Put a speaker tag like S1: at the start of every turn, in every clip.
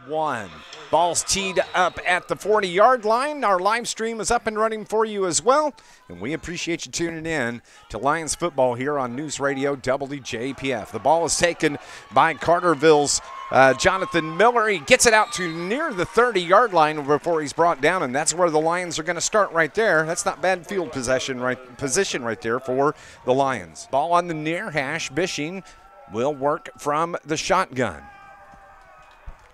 S1: 1. Ball's teed up at the 40-yard line. Our live stream is up and running for you as well, and we appreciate you tuning in to Lions football here on News Radio WJPF. The ball is taken by Carterville's Jonathan Miller. He gets it out to near the 30-yard line before he's brought down, and that's where the Lions are going to start right there. That's not bad field position right there for the Lions. Ball on the near hash. Bishing will work from the shotgun.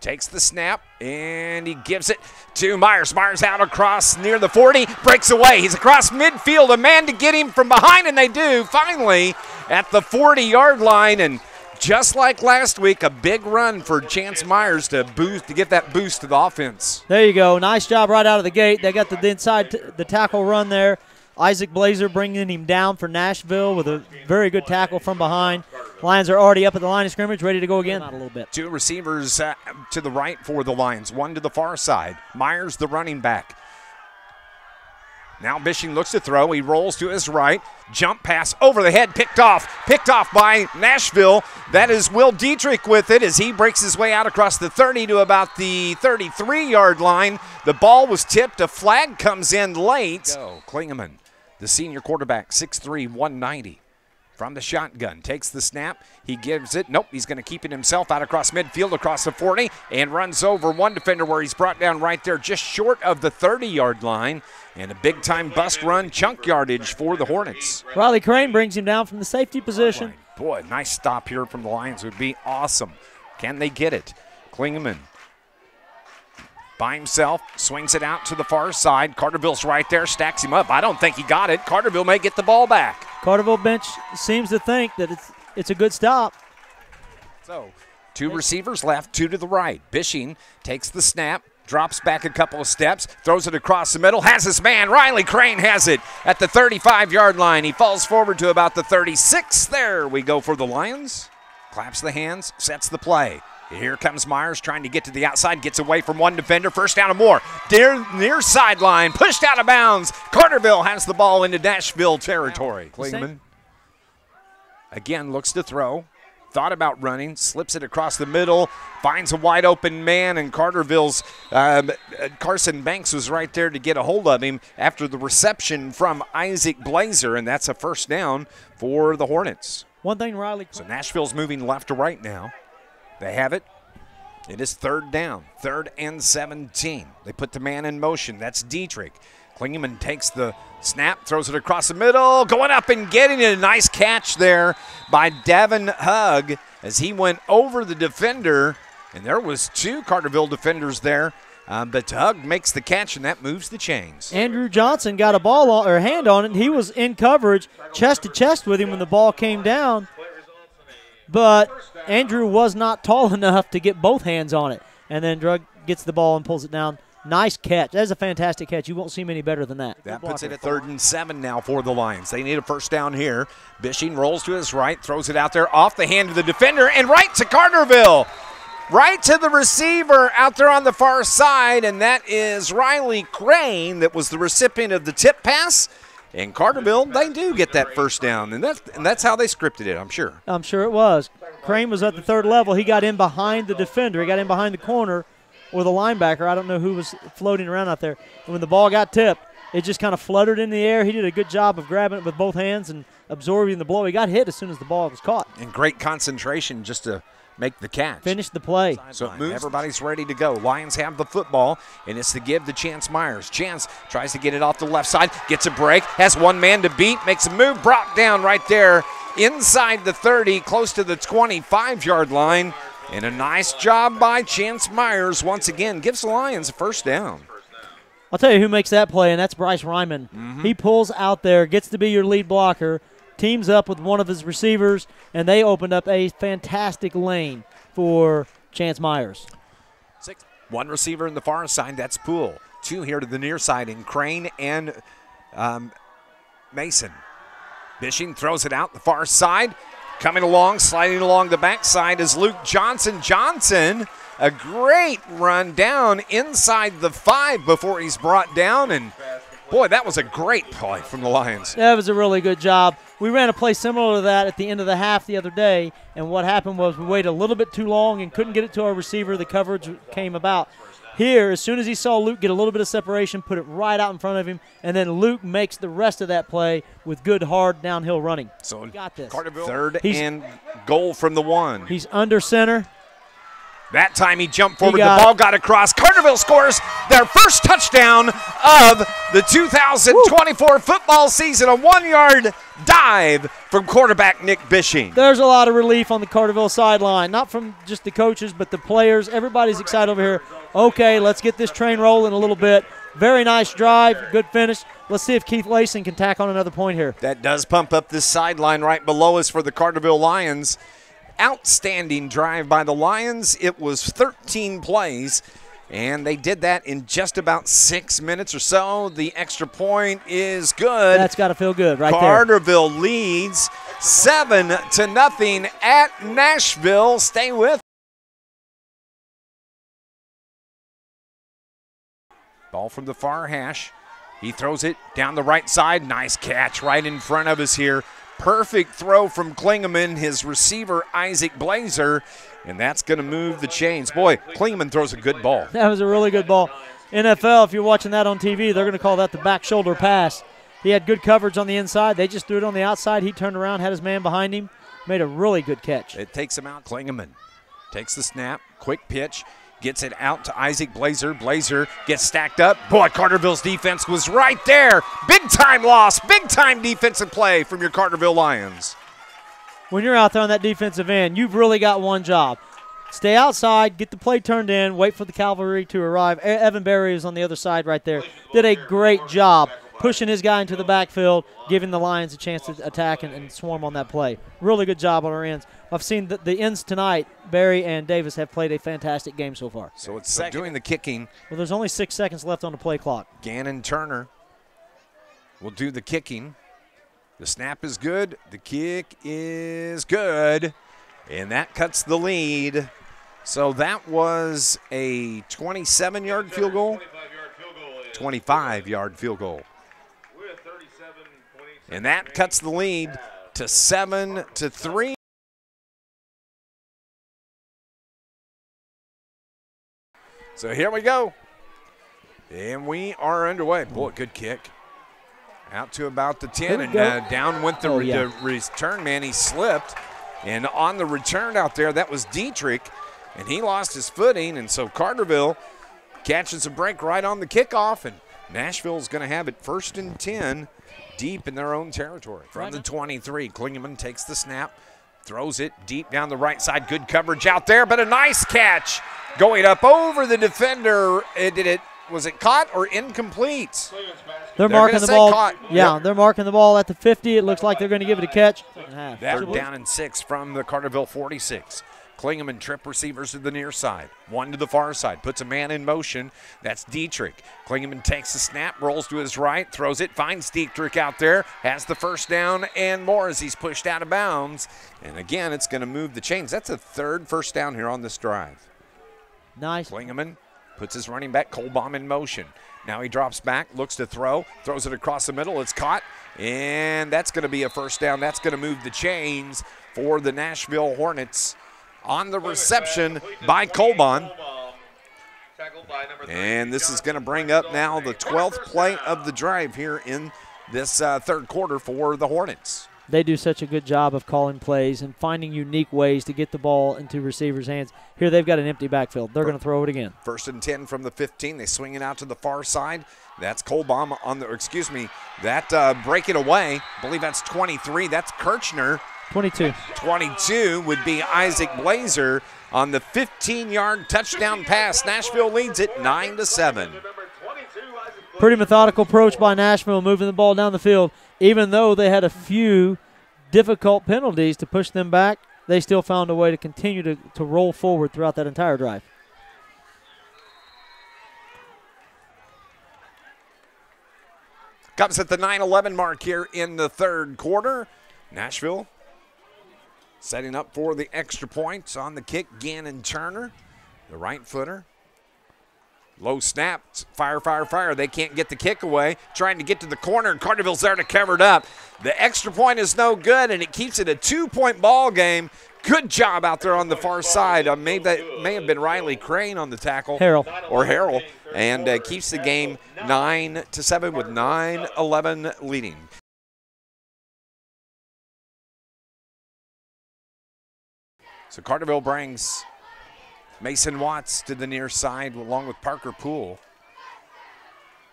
S1: Takes the snap, and he gives it to Myers. Myers out across near the 40, breaks away. He's across midfield, a man to get him from behind, and they do finally at the 40-yard line. And just like last week, a big run for Chance Myers to get that boost to the offense.
S2: There you go. Nice job right out of the gate. They got the inside the tackle run there. Isaac Blazer bringing him down for Nashville with a very good tackle from behind. Lions are already up at the line of scrimmage, ready to go again. Not a little bit. 2
S1: receivers to the right for the Lions, 1 to the far side. Myers, the running back. Now Bishing looks to throw. He rolls to his right. Jump pass over the head, picked off by Nashville. That is Will Dietrich with it as he breaks his way out across the 30 to about the 33-yard line. The ball was tipped. A flag comes in late. Klingeman, the senior quarterback, 6'3", 190. From the shotgun, takes the snap. He gives it. Nope, he's going to keep it himself out across midfield, across the 40, and runs over one defender where he's brought down right there just short of the 30-yard line. And a big-time bust run, chunk yardage for the Hornets.
S2: Riley Crane brings him down from the safety position.
S1: Boy, nice stop here from the Lions would be awesome. Can they get it? Klingeman by himself, swings it out to the far side. Carterville's right there, stacks him up. I don't think he got it. Carterville may get the ball back.
S2: Carterville bench seems to think that it's a good stop.
S1: So 2 receivers left, 2 to the right. Bishing takes the snap, drops back a couple of steps, throws it across the middle, has his man. Riley Crane has it at the 35-yard line. He falls forward to about the 36. There we go for the Lions. Claps the hands, sets the play. Here comes Myers trying to get to the outside, gets away from one defender, first down and more. Near sideline, pushed out of bounds. Carterville has the ball into Nashville territory. Klingeman again looks to throw, thought about running, slips it across the middle, finds a wide open man, and Carterville's Carson Banks was right there to get a hold of him after the reception from Isaac Blazer, and that's a first down for the Hornets.
S2: One thing, Riley.
S1: So Nashville's moving left to right now. They have it. It is 3rd down, 3rd and 17. They put the man in motion. That's Dietrich. Klingeman takes the snap, throws it across the middle, going up and getting it. A nice catch there by Devin Hugg as he went over the defender. And there was 2 Carterville defenders there. But Hugg makes the catch, and that moves the chains.
S2: Andrew Johnson got a hand on it. He was in coverage, chest to chest with him when the ball came down. But Andrew was not tall enough to get both hands on it. And then Drug gets the ball and pulls it down. Nice catch. That is a fantastic catch. You won't see many better than that.
S1: That puts it at 3rd and 7 now for the Lions. They need a first down here. Bishing rolls to his right, throws it out there off the hand of the defender, and right to Carterville. Right to the receiver out there on the far side, and that is Riley Crane that was the recipient of the tip pass. And Carterville, they do get that first down, and that's how they scripted it, I'm sure.
S2: I'm sure it was. Crane was at the 3rd level. He got in behind the defender. He got in behind the corner or the linebacker. I don't know who was floating around out there. And when the ball got tipped, it just kind of fluttered in the air. He did a good job of grabbing it with both hands and absorbing the blow. He got hit as soon as the ball was caught.
S1: And great concentration just to make the catch.
S2: Finish the play.
S1: So it moves. Everybody's ready to go. Lions have the football, and it's to give to Chance Myers. Chance tries to get it off the left side, gets a break, has one man to beat, makes a move, brought down right there inside the 30, close to the 25-yard line. And a nice job by Chance Myers once again gives the Lions a first down.
S2: I'll tell you who makes that play, and that's Bryce Ryman. He pulls out there, gets to be your lead blocker, teams up with one of his receivers, and they opened up a fantastic lane for Chance Myers.
S1: 1 receiver in the far side, that's Poole. 2 here to the near side in Crane and Mason. Bishing throws it out the far side. Coming along, sliding along the backside is Luke Johnson. Johnson, a great run down inside the 5 before he's brought down, and Boy, that was a great play from the Lions.
S2: That was a really good job. We ran a play similar to that at the end of the half the other day, and what happened was we waited a little bit too long and couldn't get it to our receiver. The coverage came about. Here, as soon as he saw Luke get a little bit of separation, put it right out in front of him, and then Luke makes the rest of that play with good, hard downhill running.
S1: So
S2: got this.
S1: Carterville, third and goal from the 1.
S2: He's under center.
S1: That time he jumped forward, the ball got across. Carterville scores their first touchdown of the 2024 football season, a 1-yard dive from quarterback Nick Bishing.
S2: There's a lot of relief on the Carterville sideline, not from just the coaches, but the players. Everybody's excited over here. Okay, let's get this train rolling a little bit. Very nice drive, good finish. Let's see if Keith Layson can tack on another point here.
S1: That does pump up this sideline right below us for the Carterville Lions. Outstanding drive by the Lions. It was 13 plays, and they did that in just about 6 minutes or so. The extra point is good.
S2: That's got to feel good right there.
S1: Carterville leads 7-0 at Nashville. Stay with. Ball from the far hash. He throws it down the right side. Nice catch right in front of us here. Perfect throw from Klingeman, his receiver, Isaac Blazer, and that's going to move the chains. Boy, Klingeman throws a good ball.
S2: That was a really good ball. NFL, if you're watching that on TV, they're going to call that the back shoulder pass. He had good coverage on the inside. They just threw it on the outside. He turned around, had his man behind him, made a really good catch.
S1: It takes him out. Klingeman takes the snap, quick pitch. Gets it out to Isaac Blazer. Blazer gets stacked up. Boy, Carterville's defense was right there. Big-time loss, big-time defensive play from your Carterville Lions.
S2: When you're out there on that defensive end, you've really got one job. Stay outside, get the play turned in, wait for the cavalry to arrive. Evan Berry is on the other side right there. Did a great job pushing his guy into the backfield, giving the Lions a chance to attack and swarm on that play. Really good job on our ends. I've seen the ends tonight. Barry and Davis have played a fantastic game so far.
S1: So it's doing the kicking.
S2: Well, there's only 6 seconds left on the play clock.
S1: Gannon Turner will do the kicking. The snap is good. The kick is good. And that cuts the lead. So that was a 27-yard field goal. 25-yard field goal. And that cuts the lead to 7-3. So here we go. And we are underway. Boy, good kick. Out to about the 10, and down went the return man. He slipped. And on the return out there, that was Dietrich, and he lost his footing. And so Carterville catches a break right on the kickoff, and Nashville's going to have it 1st and 10 deep in their own territory. From the 23, Klingeman takes the snap, throws it deep down the right side. Good coverage out there, but a nice catch going up over the defender. Was it caught or incomplete?
S2: They're marking the ball.
S1: Caught.
S2: Yeah, they're marking the ball at the 50. It looks like they're going to give it a catch.
S1: They're down and 6 from the Carterville 46. Klingeman trip receivers to the near side. One to the far side. Puts a man in motion. That's Dietrich. Klingeman takes the snap, rolls to his right, throws it, finds Dietrich out there, has the first down and more as he's pushed out of bounds. And again, it's going to move the chains. That's a 3rd first down here on this drive.
S2: Nice.
S1: Klingeman puts his running back, Kolbaum, in motion. Now he drops back, looks to throw, throws it across the middle. It's caught, and that's going to be a first down. That's going to move the chains for the Nashville Hornets on the reception by Kolbaum. And this is going to bring up now the 12th play of the drive here in this 3rd quarter for the Hornets.
S2: They do such a good job of calling plays and finding unique ways to get the ball into receivers' hands. Here they've got an empty backfield. They're going to throw it again.
S1: 1st and 10 from the 15. They swing it out to the far side. That's Kolbaum on the, that break it away. I believe that's 23. That's Kirchner.
S2: 22.
S1: 22 would be Isaac Blazer on the 15-yard touchdown pass. Nashville leads it 9-7.
S2: Pretty methodical approach by Nashville, moving the ball down the field. Even though they had a few difficult penalties to push them back, they still found a way to continue to roll forward throughout that entire drive.
S1: Comes at the 9-11 mark here in the 3rd quarter. Nashville setting up for the extra points on the kick. Gannon Turner, the right footer. Low snap, fire, fire, fire. They can't get the kick away. Trying to get to the corner, and Carterville's there to cover it up. The extra point is no good, and it keeps it a 2-point ball game. Good job out there on the far side. That may have been Riley Crane on the tackle. Harrell. And keeps the game 9-7 with 9-11 leading. So Carterville brings Mason Watts to the near side along with Parker Poole.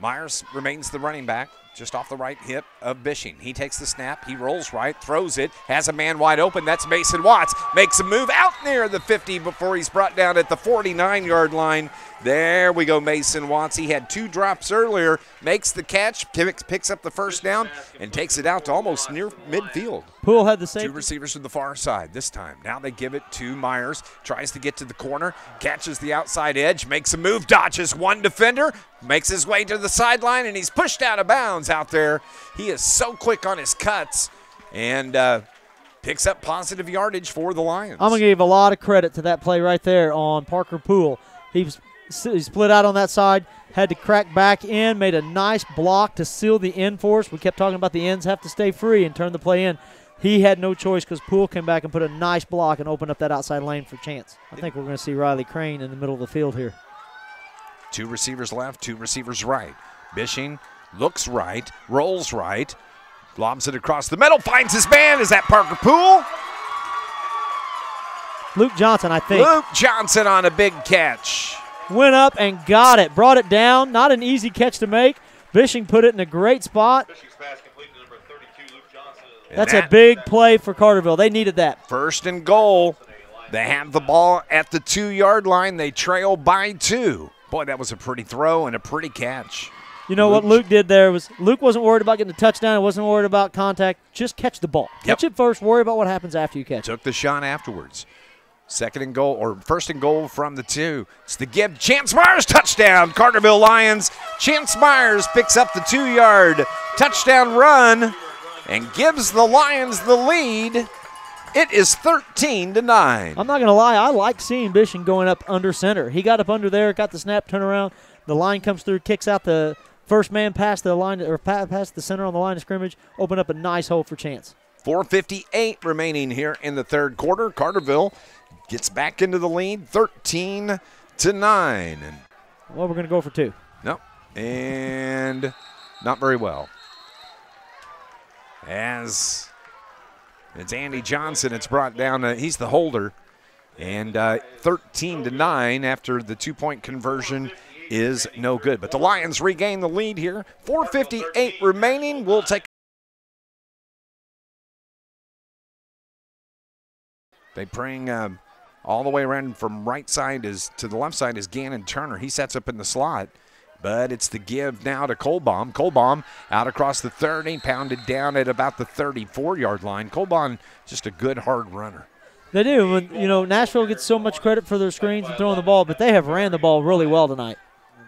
S1: Myers remains the running back, just off the right hip of Bishing. He takes the snap, he rolls right, throws it, has a man wide open. That's Mason Watts. Makes a move out near the 50 before he's brought down at the 49-yard line. There we go, Mason Watts. He had 2 drops earlier, makes the catch, picks up the first down, and takes it out to almost near midfield.
S2: Poole had the safety.
S1: 2 receivers to the far side this time. Now they give it to Myers. Tries to get to the corner, catches the outside edge, makes a move, dodges one defender, makes his way to the sideline, and he's pushed out of bounds out there. He is so quick on his cuts and picks up positive yardage for the Lions.
S2: I'm going to give a lot of credit to that play right there on Parker Poole. He split out on that side, had to crack back in, made a nice block to seal the end for us. We kept talking about the ends have to stay free and turn the play in. He had no choice because Poole came back and put a nice block and opened up that outside lane for Chance. I think we're going to see Riley Crane in the middle of the field here.
S1: 2 receivers left, 2 receivers right. Bishing looks right, rolls right, lobs it across the middle, finds his man. Is that Parker Poole?
S2: Luke Johnson, I think.
S1: Luke Johnson on a big catch.
S2: Went up and got it, brought it down. Not an easy catch to make. Bishing put it in a great spot. That's a big play for Carterville. They needed that.
S1: 1st and goal. They have the ball at the 2-yard line. They trail by 2. Boy, that was a pretty throw and a pretty catch.
S2: You know what Luke did there was Luke wasn't worried about getting a touchdown. He wasn't worried about contact. Just catch the ball. Catch it first. Worry about what happens after you catch it.
S1: Took the shot afterwards. 2nd and goal, or 1st and goal from the 2. It's the give. Chance Myers, touchdown. Carterville Lions. Chance Myers picks up the 2-yard touchdown run and gives the Lions the lead. It is 13-9.
S2: I'm not going to lie. I like seeing Bishing going up under center. He got up under there, got the snap, turn around. The line comes through, kicks out the first man past the line, or past the center on the line of scrimmage, open up a nice hole for Chance.
S1: 4:58 remaining here in the 3rd quarter. Carterville gets back into the lead, 13-9.
S2: Well, we're going to go for 2.
S1: No, and not very well. As it's Andy Johnson, it's brought down. He's the holder, and 13-9 after the 2-point conversion is no good. But the Lions regain the lead here. 4:58 remaining. We'll take. They bring all the way around from right side to the left side is Gannon Turner. He sets up in the slot, but it's the give now to Colbaum. Colbaum out across the 30, pounded down at about the 34-yard line. Colbaum just a good hard runner.
S2: They do. Nashville gets so much credit for their screens and throwing the ball, but they have ran the ball really well tonight.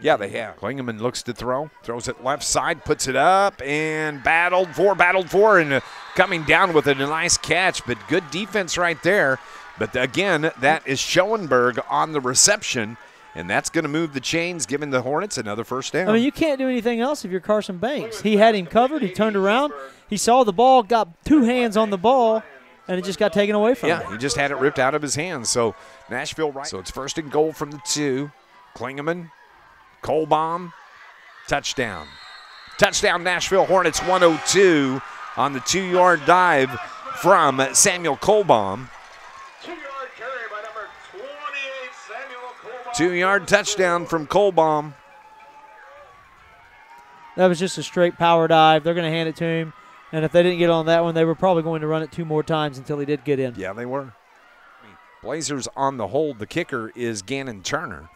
S1: Yeah, they have. Klingeman looks to throw, throws it left side, puts it up, and battled for, and coming down with it, a nice catch, but good defense right there. But again, that is Schoenberg on the reception, and that's going to move the chains, giving the Hornets another first down.
S2: I mean, you can't do anything else if you're Carson Banks. He had him covered. He turned around. He saw the ball, got 2 hands on the ball, and it just got taken away from him.
S1: Yeah, he just had it ripped out of his hands. So Nashville right. So it's 1st and goal from the 2. Klingeman. Colbaum, touchdown. Touchdown, Nashville Hornets, 102 on the 2-yard dive from Samuel Colbaum.
S3: 2-yard carry by number 28, Samuel Colbaum.
S1: 2-yard touchdown from Colbaum.
S2: That was just a straight power dive. They're going to hand it to him. And if they didn't get on that one, they were probably going to run it 2 more times until he did get in.
S1: Yeah, they were. Blazers on the hold. The kicker is Gannon Turner.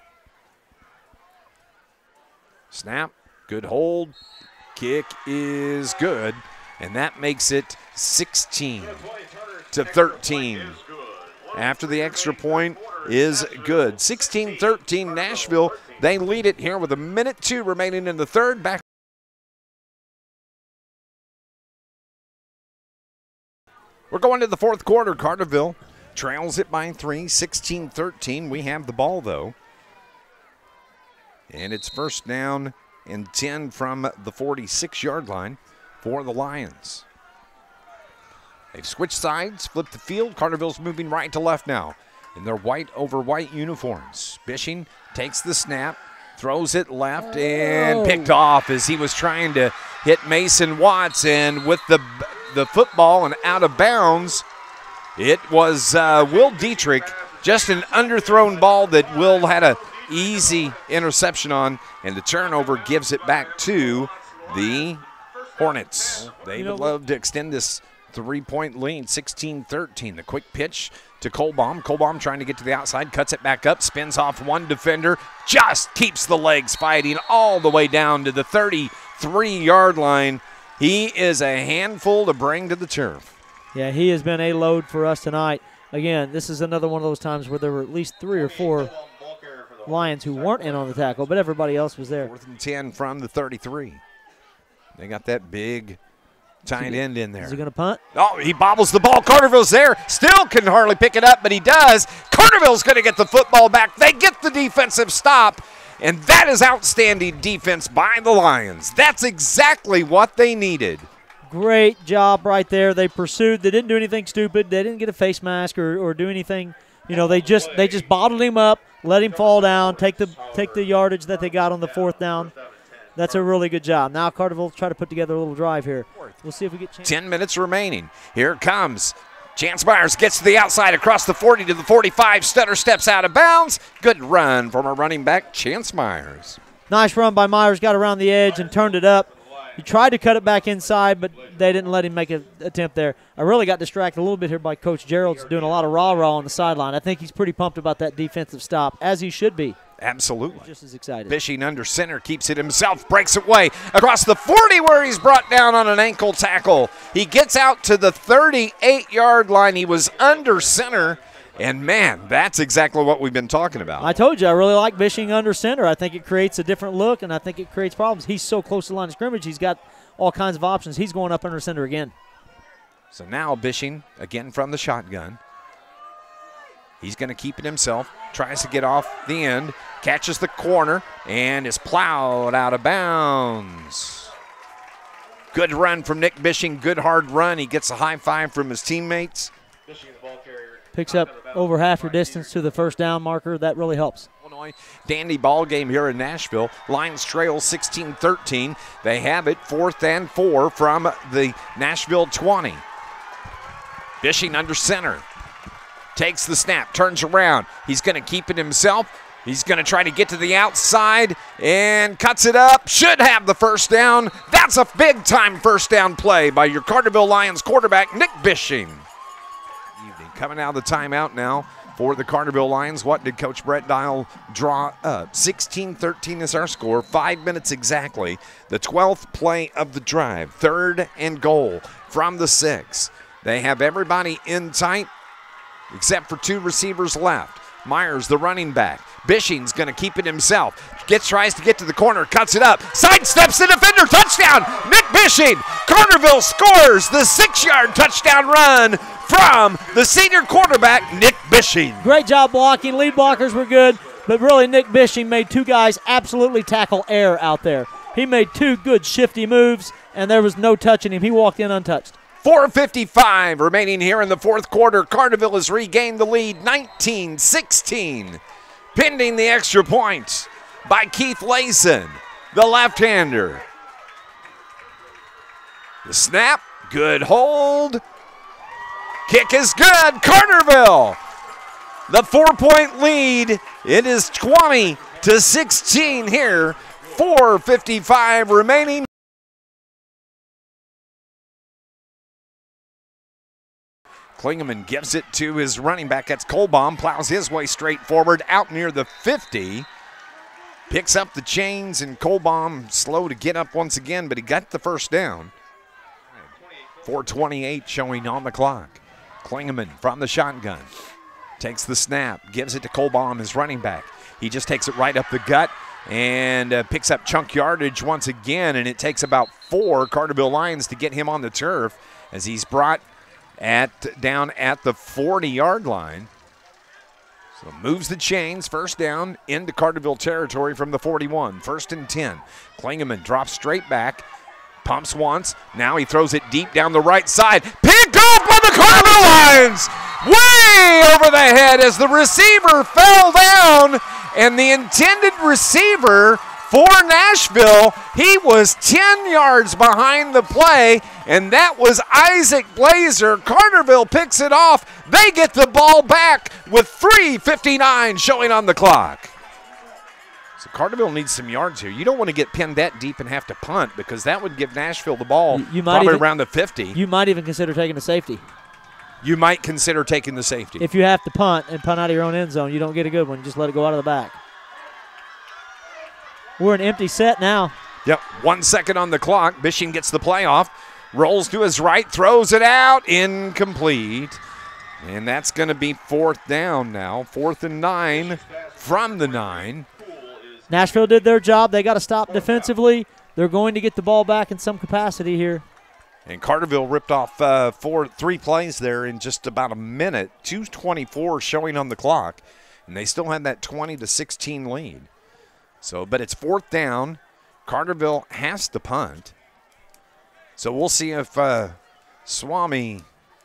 S1: Snap, good hold, kick is good, and that makes it 16-13. After the extra point is good. 16-13 Nashville. They lead it here with 1:02 remaining in the 3rd. Back. We're going to the 4th quarter. Carterville trails it by 3, 16-13. We have the ball, though. And it's first down and 10 from the 46-yard line for the Lions. They've switched sides, flipped the field. Carterville's moving right to left now in their white over white uniforms. Bishing takes the snap, throws it left, and picked off as he was trying to hit Mason Watts. And with the football and out of bounds, it was Will Dietrich. Just an underthrown ball that Will had an easy interception on, and the turnover gives it back to the Hornets. They would love to extend this 3-point lead, 16-13. The quick pitch to Colbaum. Colbaum trying to get to the outside, cuts it back up, spins off one defender, just keeps the legs fighting all the way down to the 33-yard line. He is a handful to bring to the turf.
S2: Yeah, he has been a load for us tonight. Again, this is another one of those times where there were at least 3 or 4 Lions who weren't in on the tackle, but everybody else was there.
S1: 4th and 10 from the 33. They got that big tight end in there.
S2: Is he going to punt?
S1: Oh, he bobbles the ball. Carterville's there. Still can hardly pick it up, but he does. Carterville's going to get the football back. They get the defensive stop, and that is outstanding defense by the Lions. That's exactly what they needed.
S2: Great job right there. They pursued. They didn't do anything stupid. They didn't get a face mask or do anything. You know, they just bottled him up, let him fall down, take the yardage that they got on the 4th down. That's a really good job. Now Carterville try to put together a little drive here. We'll see if we get chance.
S1: 10 minutes remaining. Here it comes. Chance Myers gets to the outside across the 40 to the 45. Stutter steps out of bounds. Good run from our running back, Chance Myers.
S2: Nice run by Myers. Got around the edge and turned it up. He tried to cut it back inside, but they didn't let him make an attempt there. I really got distracted a little bit here by Coach Gerald's doing a lot of rah-rah on the sideline. I think he's pretty pumped about that defensive stop, as he should be.
S1: Absolutely.
S2: Just as excited.
S1: Bishing under center, keeps it himself, breaks away across the 40 where he's brought down on an ankle tackle. He gets out to the 38-yard line. He was under center, and, man, that's exactly what we've been talking about.
S2: I told you I really like Bishing under center. I think it creates a different look, and I think it creates problems. He's so close to the line of scrimmage, he's got all kinds of options. He's going up under center again.
S1: So now Bishing, again from the shotgun. He's going to keep it himself, tries to get off the end, catches the corner, and is plowed out of bounds. Good run from Nick Bishing, good hard run. He gets a high five from his teammates.
S2: Picks up over half your distance to the first down marker. That really helps.
S1: Illinois, dandy ball game here in Nashville. Lions trail 16-13. They have it 4th and 4 from the Nashville 20. Bishing under center. Takes the snap, turns around. He's going to keep it himself. He's going to try to get to the outside and cuts it up. Should have the first down. That's a big-time first down play by your Carterville Lions quarterback, Nick Bishing. Coming out of the timeout now for the Carterville Lions. What did Coach Brett Dial draw up? 16-13 is our score. 5 minutes exactly. The 12th play of the drive. 3rd and goal from the 6. They have everybody in tight except for 2 receivers left. Myers, the running back. Bishing's going to keep it himself. Tries to get to the corner, cuts it up. Sidesteps the defender. Touchdown, Nick Bishing. Carterville scores the 6-yard touchdown run from the senior quarterback, Nick Bishing.
S2: Great job blocking. Lead blockers were good, but really Nick Bishing made 2 guys absolutely tackle air out there. He made 2 good shifty moves, and there was no touching him. He walked in untouched.
S1: 4:55 remaining here in the 4th quarter. Carterville has regained the lead, 19-16. Pending the extra point by Keith Layson, the left-hander. The snap, good hold. Kick is good, Carterville. The 4-point lead, it is 20-16 here. 4:55 remaining. Klingeman gives it to his running back. That's Colbaum. Plows his way straight forward out near the 50. Picks up the chains, and Colbaum slow to get up once again, but he got the first down. 4:28 showing on the clock. Klingeman from the shotgun. Takes the snap, gives it to Colbaum, his running back. He just takes it right up the gut and picks up chunk yardage once again, and it takes about 4 Carterville Lions to get him on the turf as he's brought down at the 40-yard line. So moves the chains, first down into Carterville territory from the 41. 1st and 10. Klingeman drops straight back, pumps once. Now he throws it deep down the right side. Picked up by the Carterville Lions! Way over the head as the receiver fell down, and the intended receiver for Nashville, he was 10 yards behind the play, and that was Isaac Blazer. Carterville picks it off. They get the ball back with 3:59 showing on the clock. So Carterville needs some yards here. You don't want to get pinned that deep and have to punt, because that would give Nashville the ball probably around the 50.
S2: You might even consider taking a safety.
S1: You might consider taking the safety.
S2: If you have to punt and punt out of your own end zone, you don't get a good one. Just let it go out of the back. We're an empty set now.
S1: Yep, 1 second on the clock. Bishing gets the play off, rolls to his right, throws it out, incomplete. And that's going to be 4th down now. 4th and 9 from the 9.
S2: Nashville did their job. They got to stop defensively. They're going to get the ball back in some capacity here.
S1: And Carterville ripped off 3 plays there in just about a minute. 2:24 showing on the clock. And they still had that 20-16 lead. So, but it's 4th down. Carterville has to punt. So we'll see if Swami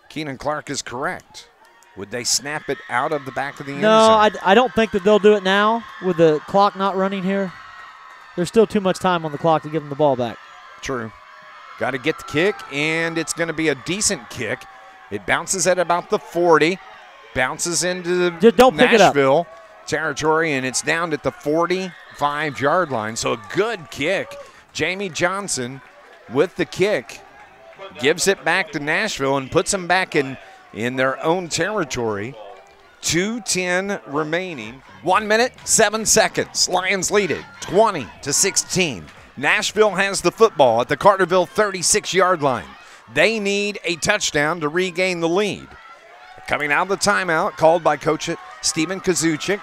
S1: Keenan Clark is correct. Would they snap it out of the back of the end zone?
S2: No, I don't think that they'll do it now with the clock not running here. There's still too much time on the clock to give them the ball back.
S1: True. Got to get the kick, and it's going to be a decent kick. It bounces at about the 40, bounces into
S2: Just don't pick it up.
S1: Nashville territory, and it's down at the 45-yard line. So a good kick. Jamie Johnson with the kick gives it back to Nashville and puts them back in their own territory. 2:10 remaining. 1 minute, 7 seconds. Lions lead it 20-16. Nashville has the football at the Carterville 36-yard line. They need a touchdown to regain the lead. Coming out of the timeout, called by Coach Stephen Kazucik.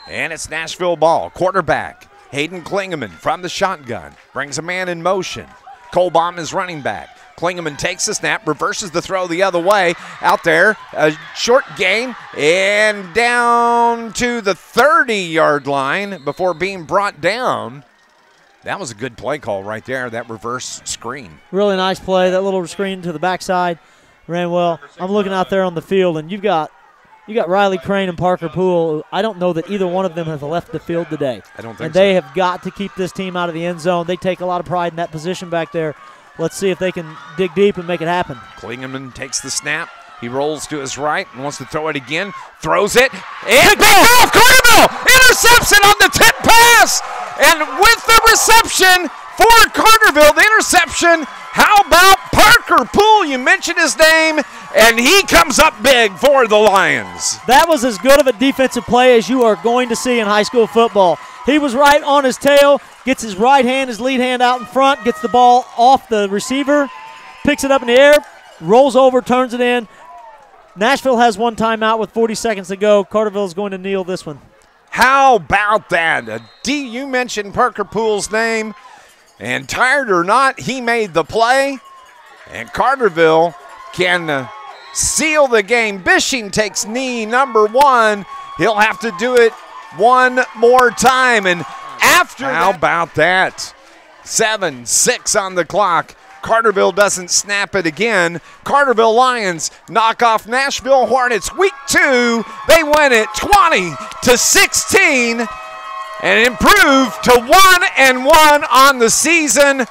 S1: And it's Nashville ball. Quarterback, Hayden Klingeman from the shotgun. Brings a man in motion. Colbaum is running back. Klingeman takes the snap, reverses the throw the other way. Out there, a short gain, and down to the 30-yard line before being brought down. That was a good play call right there, that reverse screen.
S2: Really nice play. That little screen to the backside ran well. I'm looking out there on the field, and you've got Riley Crane and Parker Poole. I don't know that either one of them have left the field today.
S1: I don't think
S2: and they have got to keep this team out of the end zone. They take a lot of pride in that position back there. Let's see if they can dig deep and make it happen.
S1: Klingeman takes the snap. He rolls to his right and wants to throw it again. Throws it. And picked off. Carterville intercepts it on the tip pass. And with the reception for Carterville, the interception, how about Parker Poole? You mentioned his name, and he comes up big for the Lions.
S2: That was as good of a defensive play as you are going to see in high school football. He was right on his tail, gets his right hand, his lead hand out in front, gets the ball off the receiver, picks it up in the air, rolls over, turns it in. Nashville has one timeout with 40 seconds to go. Carterville is going to kneel this one.
S1: How about that? You mentioned Parker Poole's name, and tired or not, he made the play, and Carterville can seal the game. Bishing takes knee number 1. He'll have to do it one more time, and after how about that? 7-6 on the clock. Carterville doesn't snap it again. Carterville Lions knock off Nashville Hornets. Week 2, they win it 20-16 and improve to 1-1 on the season.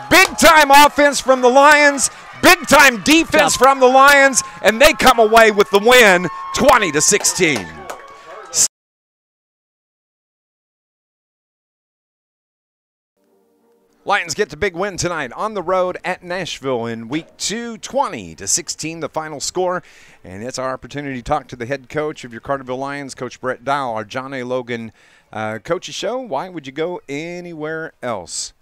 S1: Big-time offense from the Lions, big-time defense from the Lions, and they come away with the win 20-16. Lions get the big win tonight on the road at Nashville in week 2, 20-16, the final score. And it's our opportunity to talk to the head coach of your Carterville Lions, Coach Brett Dial, our John A. Logan coaches show. Why would you go anywhere else?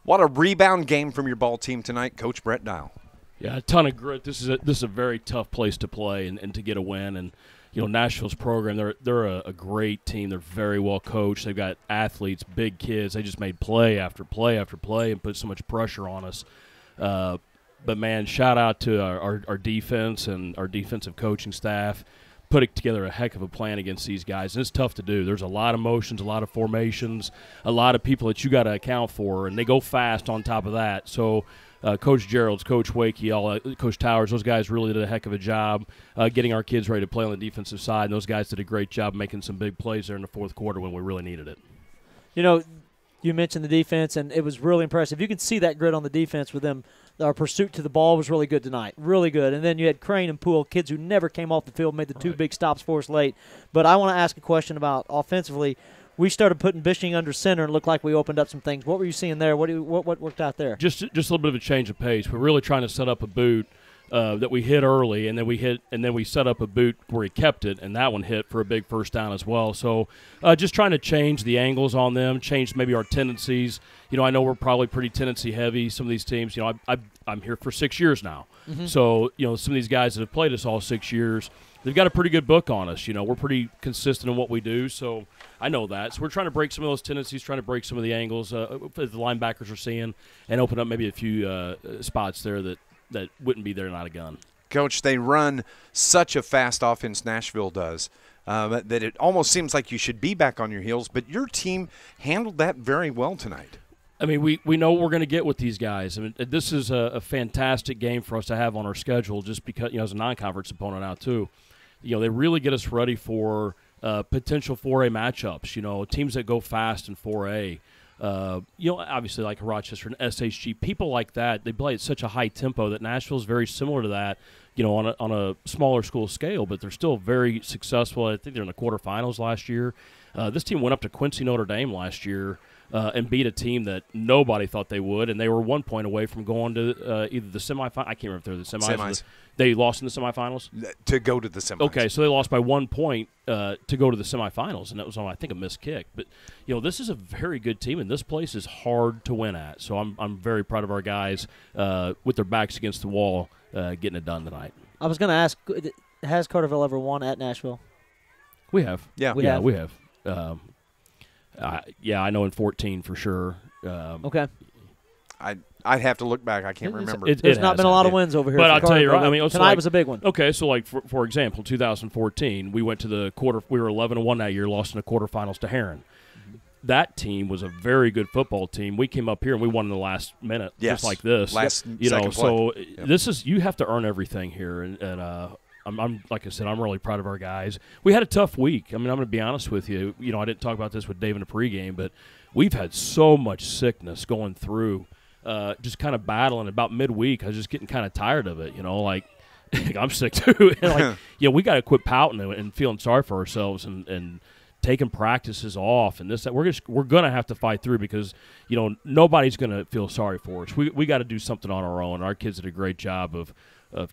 S1: What a rebound game from your ball team tonight, Coach Brett Dial.
S4: Yeah, a ton of grit. This is a very tough place to play and to get a win. And Nashville's program, they're a great team. They're very well coached. They've got athletes, big kids. They just made play after play after play and put so much pressure on us. But, man, shout out to our defense and our defensive coaching staff. put together a heck of a plan against these guys. And it's tough to do. There's a lot of motions, a lot of formations, a lot of people that you got to account for, and they go fast on top of that. So Coach Gerald's, Coach Wakey, Coach Towers, those guys really did a heck of a job getting our kids ready to play on the defensive side. And those guys did a great job making some big plays there in the fourth quarter when we really needed it.
S2: You know, you mentioned the defense, and it was really impressive. You can see that grit on the defense with them. Our pursuit to the ball was really good tonight, really good. And then you had Crane and Poole, kids who never came off the field, made the two big stops for us late. But I want to ask a question about offensively. We started putting Bishing under center and it looked like we opened up some things. What were you seeing there? What worked out there?
S4: Just a little bit of a change of pace. We're really trying to set up a boot that we hit early, and then we set up a boot where he kept it, and that one hit for a big first down as well. So just trying to change the angles on them, change maybe our tendencies. You know, I know we're probably pretty tendency heavy. Some of these teams, you know, I'm here for 6 years now. Mm-hmm. So, you know, some of these guys that have played us all 6 years, they've got a pretty good book on us. You know, we're pretty consistent in what we do, so I know that. So we're trying to break some of those tendencies, trying to break some of the angles that the linebackers are seeing, and open up maybe a few spots there that wouldn't be there not a gun.
S1: Coach, they run such a fast offense, Nashville does, that it almost seems like you should be back on your heels, but your team handled that very well tonight.
S4: I mean, we know what we're going to get with these guys. I mean, this is a fantastic game for us to have on our schedule just because, you know, as a non-conference opponent now too. You know, they really get us ready for potential 4A matchups, you know, teams that go fast in 4A. You know, obviously like Rochester and SHG, people like that, they play at such a high tempo that Nashville is very similar to that, you know, on a smaller school scale, but they're still very successful. I think they're in the quarterfinals last year. This team went up to Quincy Notre Dame last year and beat a team that nobody thought they would, and they were 1 point away from going to either the semifinals. I can't remember if they're the semis. They lost in the semifinals?
S1: To go to the semis.
S4: Okay, so they lost by 1 point to go to the semifinals, and that was on, I think, a missed kick. But, you know, this is a very good team, and this place is hard to win at. So I'm very proud of our guys with their backs against the wall getting it done tonight.
S2: I was going to ask, has Carterville ever won at Nashville?
S4: We have.
S1: Yeah.
S4: We have. I know in 14 for sure.
S2: Okay.
S1: I'd have to look back. I can't remember.
S2: There's not been a lot of wins over here.
S4: But I'll tell you, right? I mean,
S2: tonight was a big one.
S4: Okay, so like for example, 2014, we went to the quarter. We were 11-1 that year, lost in the quarterfinals to Heron. Mm-hmm. That team was a very good football team. We came up here and we won in the last minute, just like this. This is, you have to earn everything here, and I'm like I said, I'm really proud of our guys. We had a tough week. I mean, I'm going to be honest with you. You know, I didn't talk about this with Dave in the pregame, but we've had so much sickness going through. Just kind of battling. About midweek, I was just getting kind of tired of it. You know, like I'm sick too. Like, you know, we got to quit pouting and feeling sorry for ourselves and taking practices off and this that. We're gonna have to fight through because, you know, nobody's gonna feel sorry for us. We got to do something on our own. Our kids did a great job of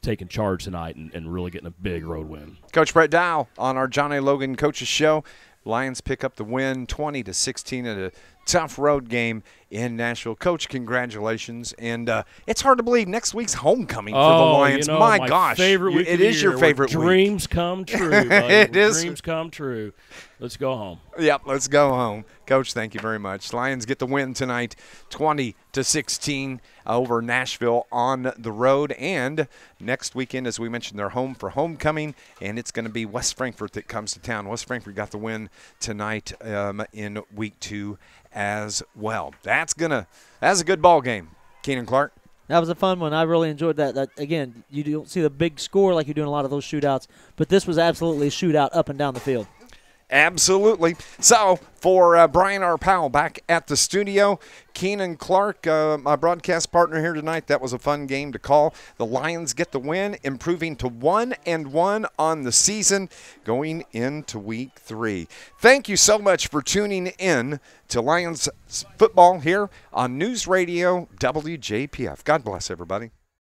S4: taking charge tonight and really getting a big road win.
S1: Coach Brett Dow on our John A. Logan Coaches Show. Lions pick up the win 20-16 at a tough road game in Nashville. Coach, congratulations. And it's hard to believe next week's homecoming for the Lions.
S4: You know,
S1: my gosh.
S4: Favorite week
S1: it is your favorite week.
S4: Dreams come true, buddy.
S1: It is.
S4: Dreams come true. Let's go home.
S1: Yep, let's go home. Coach, thank you very much. Lions get the win tonight, 20-16 over Nashville on the road. And next weekend, as we mentioned, they're home for homecoming, and it's going to be West Frankfort that comes to town. West Frankfort got the win tonight in week 2 as well. That's a good ball game. Keenan Clark.
S2: That was a fun one. I really enjoyed that. Again, you don't see the big score like you do in a lot of those shootouts, but this was absolutely a shootout up and down the field.
S1: Absolutely. So, for Brian R. Powell back at the studio, Keenan Clark, my broadcast partner here tonight, that was a fun game to call. The Lions get the win, improving to 1-1 on the season going into week 3. Thank you so much for tuning in to Lions football here on News Radio WJPF. God bless everybody.